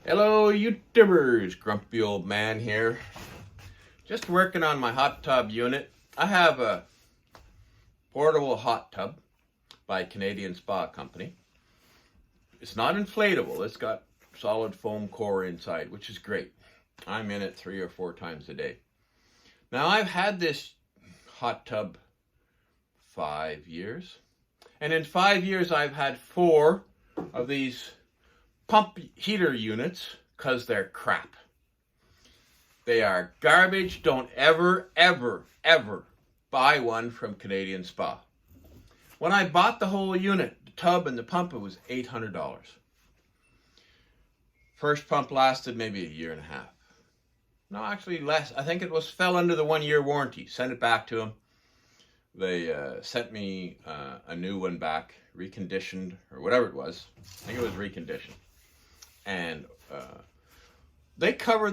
Hello YouTubers, grumpy old man here. Just working on my hot tub unit. I have a portable hot tub by Canadian Spa Company. It's not inflatable, it's got solid foam core inside, which is great. I'm in it 3 or 4 times a day. Now I've had this hot tub 5 years, and in 5 years I've had 4 of these pump heater units because they're crap. They are garbage. Don't ever buy one from Canadian Spa. When I bought the whole unit, the tub and the pump, it was $800. First pump lasted maybe a year and a half. No, actually less. I think it fell under the 1-year warranty. Sent it back to them. They sent me a new one back, reconditioned, or whatever it was. I think it was reconditioned. And they don't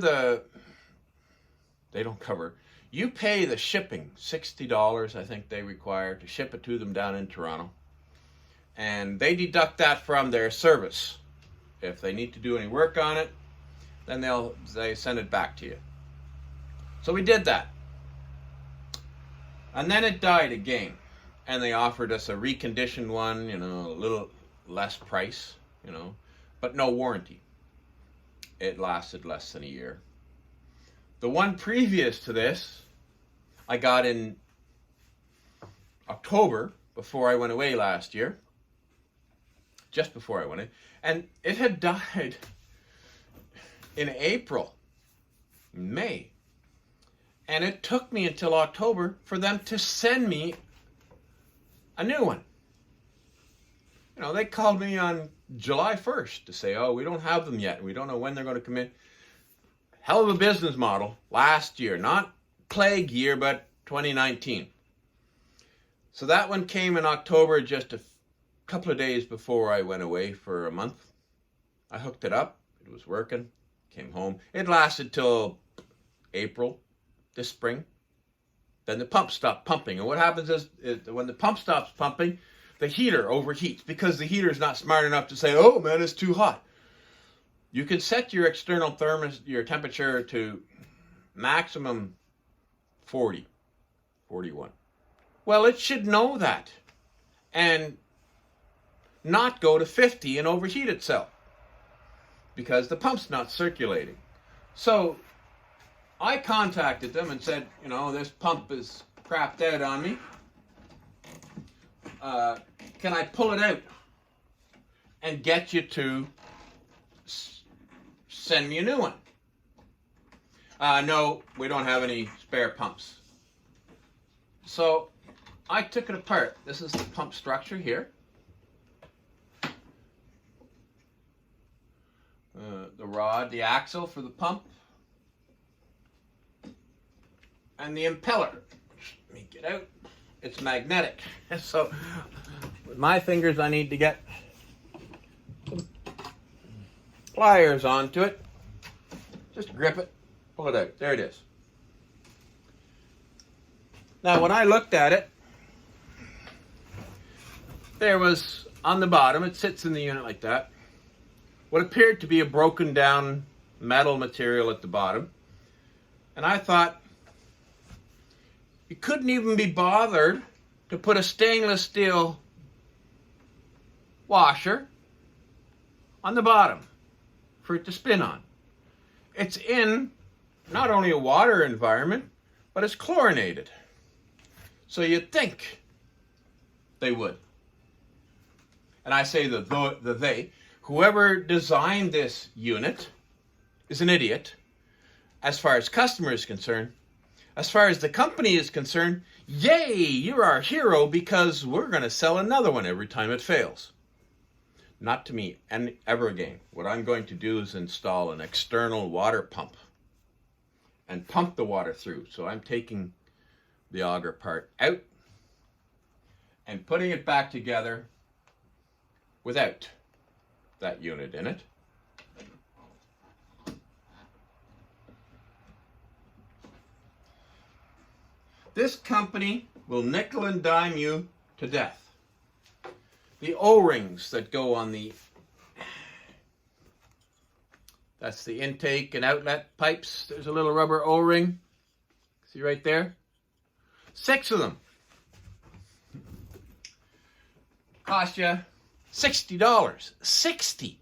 cover, you pay the shipping, $60 I think they require to ship it to them down in Toronto. And they deduct that from their service. If they need to do any work on it, then they send it back to you. So we did that. And then it died again. And they offered us a reconditioned one, a little less price, but no warranty. It lasted less than a year. The one previous to this, I got in October, before I went away last year. Just before I went in. And it had died in April, May. And it took me until October for them to send me a new one. They called me on July 1st to say, oh, we don't have them yet. We don't know when they're going to come in. Hell of a business model last year. Not plague year, but 2019. So that one came in October, just a couple of days before I went away for a month. I hooked it up. It was working. Came home. It lasted till April, this spring. Then the pump stopped pumping. And what happens is when the pump stops pumping, the heater overheats because the heater is not smart enough to say, oh man, it's too hot. You can set your external your temperature to maximum 40, 41. Well, it should know that and not go to 50 and overheat itself because the pump's not circulating. So I contacted them and said, this pump is crapped out on me. Can I pull it out and get you to send me a new one? No, we don't have any spare pumps. So I took it apart. This is the pump structure here. The rod, the axle for the pump. And the impeller. Let me get out. It's magnetic. So with my fingers I need to get some pliers onto it. Just grip it, pull it out. There it is. Now when I looked at it, there was on the bottom, it sits in the unit like that, what appeared to be a broken down metal material at the bottom. And I thought, you couldn't even be bothered to put a stainless steel washer on the bottom for it to spin on. It's in not only a water environment, but it's chlorinated. So you'd think they would. And I say they, whoever designed this unit is an idiot as far as customer is concerned. As far as the company is concerned, yay, you're our hero because we're going to sell another one every time it fails. Not to me, and ever again. What I'm going to do is install an external water pump and pump the water through. So I'm taking the auger part out and putting it back together without that unit in it. This company will nickel and dime you to death. The O-rings that go on the That's the intake and outlet pipes. There's a little rubber O-ring. See right there? 6 of them. Cost you $60. 60.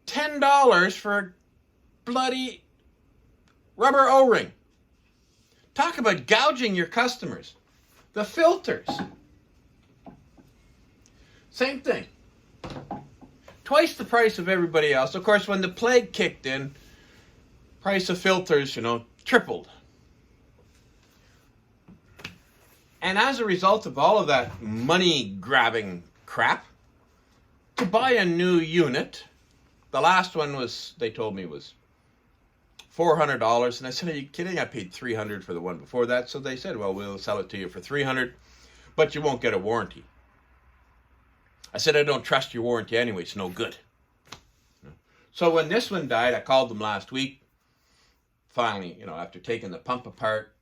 $10 for a bloody rubber O-ring. Talk about gouging your customers. The filters. Same thing. Twice the price of everybody else. Of course, when the plague kicked in, price of filters, tripled. And as a result of all of that money-grabbing crap, to buy a new unit, the last one they told me was $400. And I said, are you kidding? I paid $300 for the one before that. So they said, well, we'll sell it to you for $300, but you won't get a warranty. I said, I don't trust your warranty anyway. It's no good. So when this one died, I called them last week. Finally, after taking the pump apart,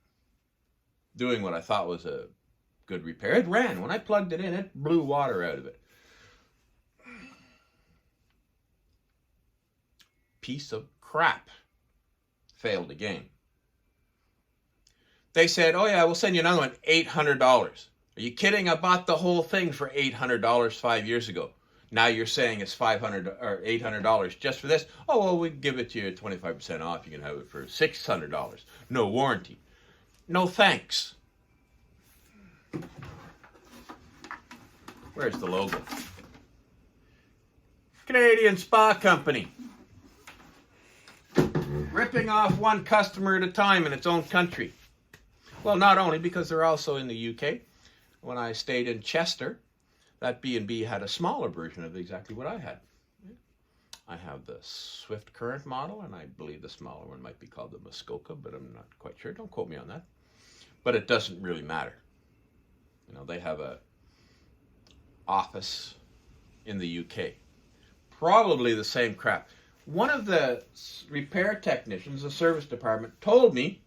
doing what I thought was a good repair. It ran. When I plugged it in, it blew water out of it. Piece of crap. Failed again. They said, oh yeah, we'll send you another one, $800. Are you kidding? I bought the whole thing for $800 5 years ago. Now you're saying it's $500 or $800 just for this? Oh, well, we give it to you 25% off. You can have it for $600. No warranty. No thanks. Where's the logo? Canadian Spa Company. Ripping off one customer at a time in its own country. Well, not only because they're also in the UK. When I stayed in Chester, that B&B had a smaller version of exactly what I had. I have the Swift Current model, and I believe the smaller one might be called the Muskoka, but I'm not quite sure. Don't quote me on that. But it doesn't really matter. They have a office in the UK. Probably the same crap. One of the repair technicians, the service department, told me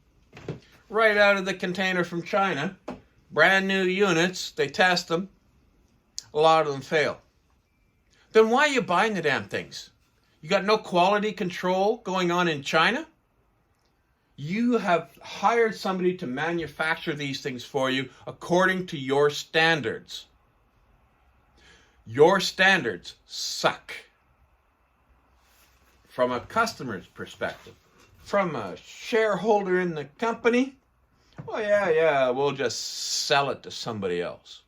right out of the container from China, brand new units, they test them, a lot of them fail. Then why are you buying the damn things? You got no quality control going on in China? You have hired somebody to manufacture these things for you according to your standards. Your standards suck. From a customer's perspective, from a shareholder in the company, oh yeah, we'll just sell it to somebody else.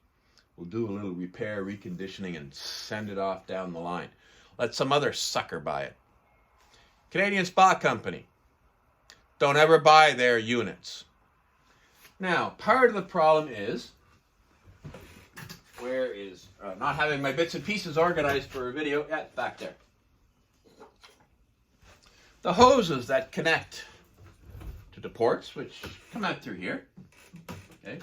We'll do a little repair, reconditioning, and send it off down the line. Let some other sucker buy it. Canadian Spa Company. Don't ever buy their units. Now, part of the problem is, where is, not having my bits and pieces organized for a video, yeah, back there. The hoses that connect to the ports, which come out through here, okay.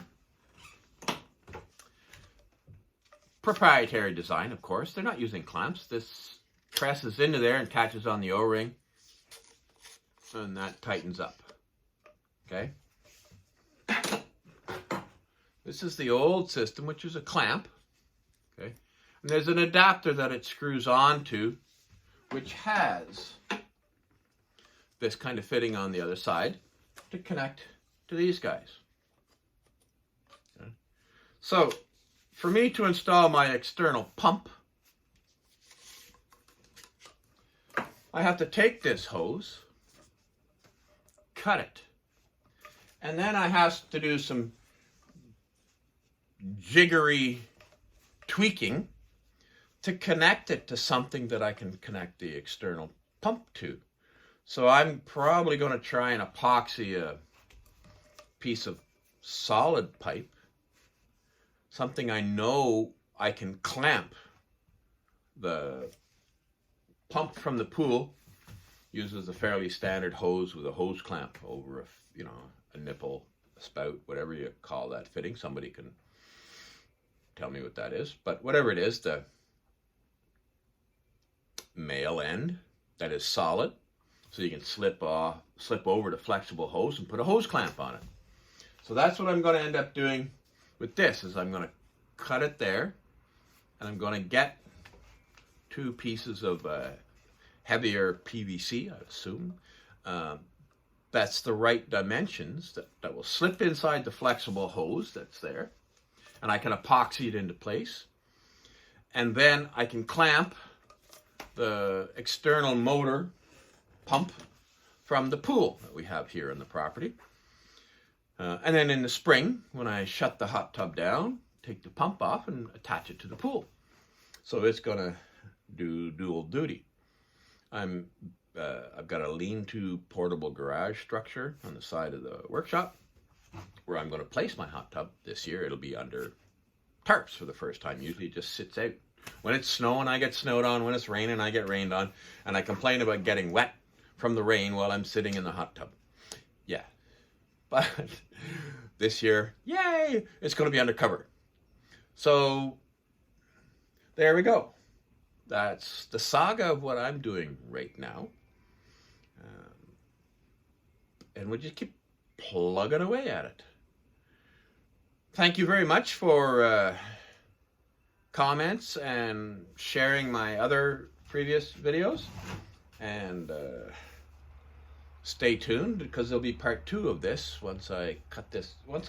Proprietary design, of course. They're not using clamps. This presses into there and catches on the O-ring, and that tightens up, okay. This is the old system, which is a clamp, okay. And there's an adapter that it screws onto, which has this kind of fitting on the other side to connect to these guys. Okay. So, for me to install my external pump, I have to take this hose, cut it, and then I have to do some jiggery tweaking to connect it to something that I can connect the external pump to. So I'm probably going to try and epoxy a piece of solid pipe, something I know I can clamp. The pump from the pool uses a fairly standard hose with a hose clamp over a nipple, a spout, whatever you call that fitting. Somebody can tell me what that is. But whatever it is, the male end that is solid, so you can slip over the flexible hose and put a hose clamp on it. So that's what I'm going to end up doing with this, is I'm going to cut it there, and I'm going to get 2 pieces of heavier PVC, I assume. That's the right dimensions that will slip inside the flexible hose that's there. And I can epoxy it into place. And then I can clamp the external motor pump from the pool that we have here in the property. And then in the spring, when I shut the hot tub down, take the pump off and attach it to the pool. So it's going to do dual duty. I've got a lean-to portable garage structure on the side of the workshop where I'm going to place my hot tub this year. It'll be under tarps for the first time. Usually it just sits out. When it's snowing, I get snowed on. When it's raining, I get rained on. And I complain about getting wet from the rain while I'm sitting in the hot tub. Yeah. But this year, yay, it's going to be undercover. So there we go. That's the saga of what I'm doing right now. And we just keep plugging away at it. Thank you very much for comments and sharing my other previous videos. And stay tuned, because there'll be part 2 of this once I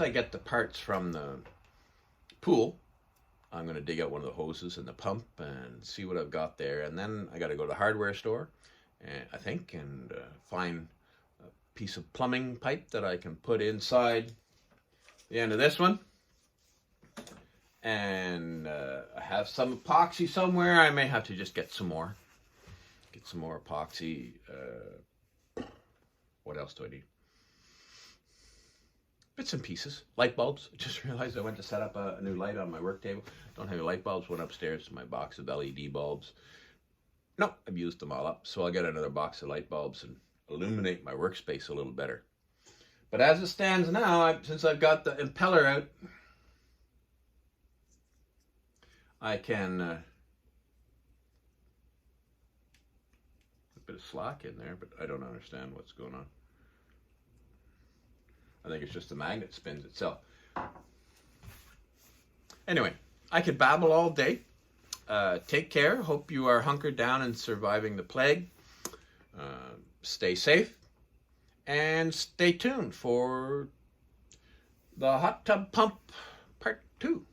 get the parts from the pool. I'm going to dig out one of the hoses and the pump and see what I've got there. And then I got to go to the hardware store, I think, and find a piece of plumbing pipe that I can put inside the end of this one. And I have some epoxy somewhere. I may have to just get some more. Get some more epoxy. What else do I need? Bits and pieces. Light bulbs. I just realized I went to set up a new light on my work table. Don't have any light bulbs. Went upstairs to my box of LED bulbs. No, I've used them all up. So I'll get another box of light bulbs and illuminate my workspace a little better. But as it stands now, since I've got the impeller out, I can a bit of slack in there, but I don't understand what's going on. I think it's just the magnet spins itself. Anyway, I could babble all day. Take care. Hope you are hunkered down and surviving the plague. Stay safe. And stay tuned for the hot tub pump part 2.